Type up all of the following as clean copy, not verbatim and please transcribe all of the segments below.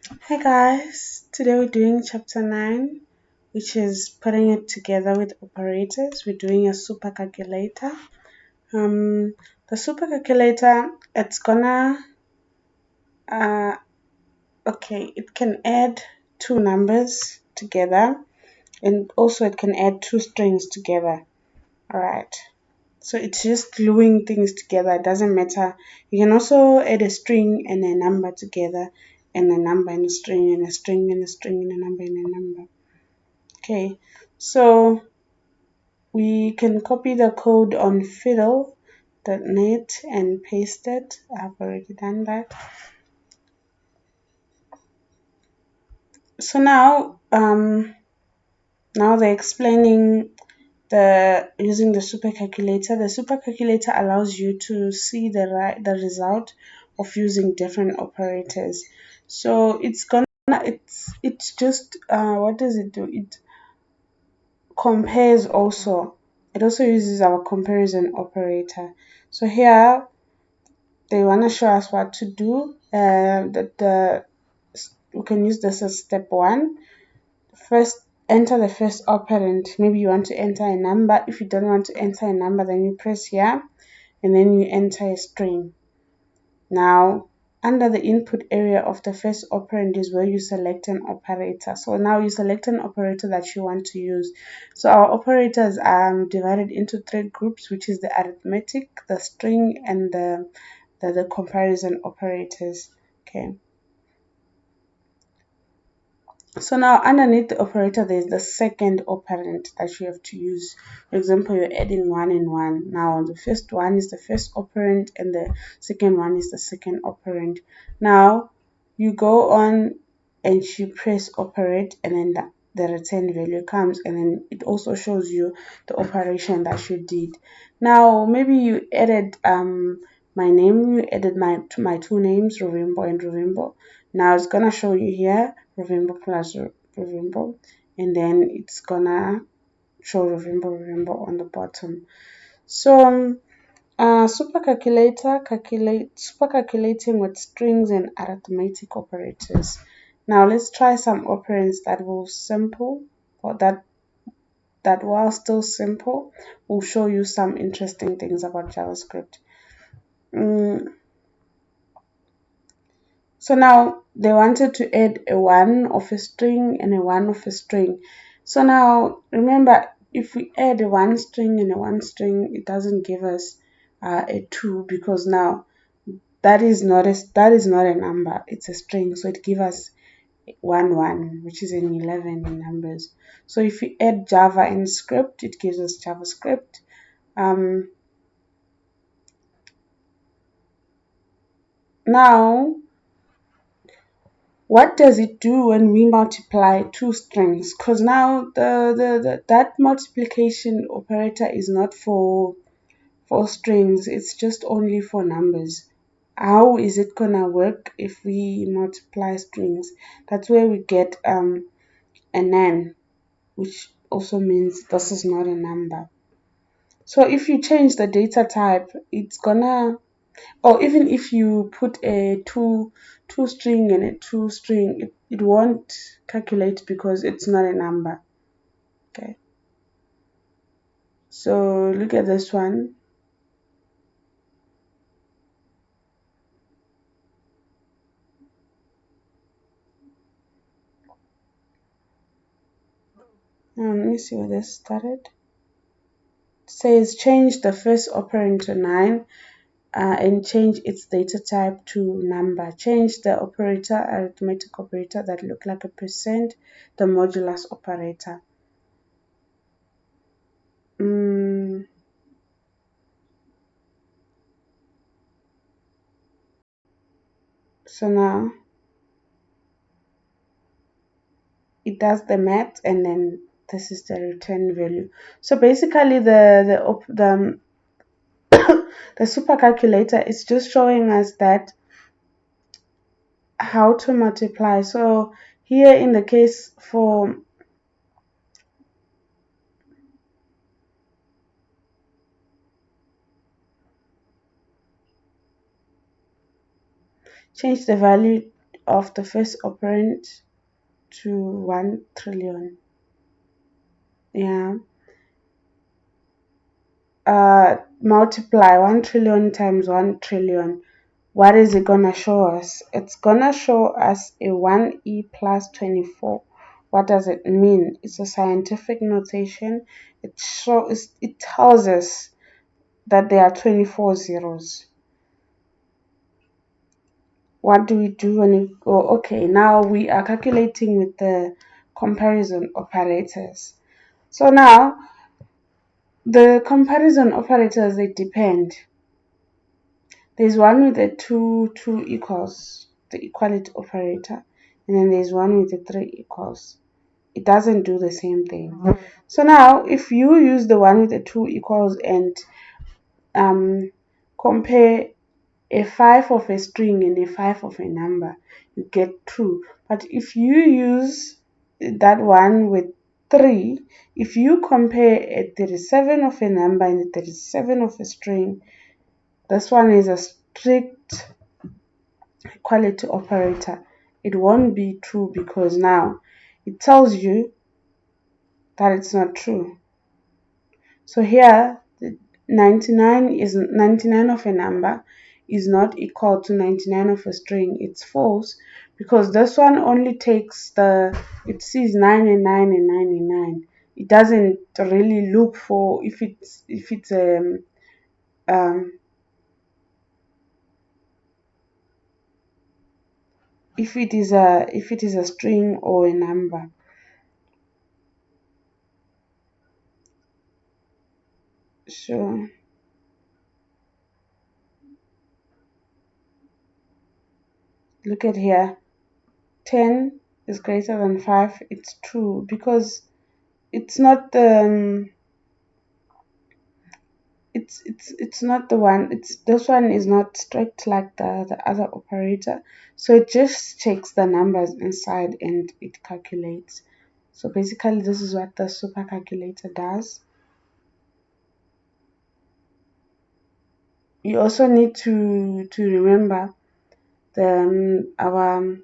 Hey guys, today we're doing chapter 9, which is putting it together with operators. We're doing a super calculator. Um, the super calculator, it's gonna, uh, okay, it can add two numbers together and also it can add two strings together. Alright, so it's just gluing things together. It doesn't matter. You can also add a string and a number together, and a number and a string and a string and a string and a number and a number. Okay, so we can copy the code on fiddle.net and paste it. I've already done that. So now they're explaining the using the super calculator. The super calculator allows you to see the result of using different operators. So it's just what does it do? It compares also. It also uses our comparison operator. So here they want to show us what to do. We can use this as step one. First, enter the first operand. Maybe you want to enter a number. If you don't want to enter a number, then you press here and then you enter a string. Now, under the input area of the first operand is where you select an operator. So now you select an operator that you want to use. So our operators are divided into three groups, which is the arithmetic, the string, and the comparison operators. Okay. So now underneath the operator, there's the second operand that you have to use. For example, you're adding 1 and 1. Now the first one is the first operand and the second one is the second operand. Now you go on and you press operate and then the return value comes and then it also shows you the operation that you did. Now maybe you added my name, you added my two names, Rovimbo and Rovimbo. Now it's gonna show you here Rovimbo plus Rovimbo, and then it's gonna show Rovimbo on the bottom. So super calculating with strings and arithmetic operators. Now let's try some operands that will simple or that while still simple will show you some interesting things about JavaScript. Mm, So now they wanted to add a one of a string and a one of a string. So now remember, if we add a one string and a one string, it doesn't give us a two because now that is not a number. It's a string, so it gives us one, which is an 11 in numbers. So if we add Java and script, it gives us JavaScript. Now what does it do when we multiply two strings? Because now that multiplication operator is not for strings, it's just only for numbers. How is it gonna work if we multiply strings? That's where we get an n, which also means this is not a number. So if you change the data type, it's gonna, or even if you put a two string and a two string, it won't calculate because it's not a number. Okay, so look at this one. Let me see where this started. It says change the first operand to 9 and change its data type to number. Change the operator, arithmetic operator that look like a percent, the modulus operator. So now it does the math and then this is the return value. So basically the super calculator is just showing us that how to multiply. So here in the case for change the value of the first operand to 1 trillion. Yeah. Multiply 1 trillion times 1 trillion. What is it gonna show us? It's gonna show us a 1e plus 24. What does it mean? It's a scientific notation. It tells us that there are 24 zeros. What do we do when we go? Okay, now we are calculating with the comparison operators. So now the comparison operators, they depend. There's one with a two equals, the equality operator, and then there's one with a three equals. It doesn't do the same thing. So now if you use the one with the two equals and compare a 5 of a string and a 5 of a number, you get true. But if you use that one with 3, if you compare a 37 of a number and a 37 of a string, this one is a strict equality operator. It won't be true because now it tells you that it's not true. So here, the 99 of a number is not equal to 99 of a string. It's false because this one only takes it sees 9 and 9 and 9 and 9. It doesn't really look for um if it is a string or a number. So look at here. 10 is greater than 5. It's true because it's not it's not the one. It's this one is not strict like the other operator, so it just checks the numbers inside and it calculates. So basically this is what the super calculator does. You also need to remember the our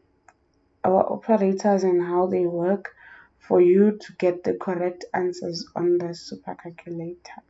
operators and how they work for you to get the correct answers on the super calculator.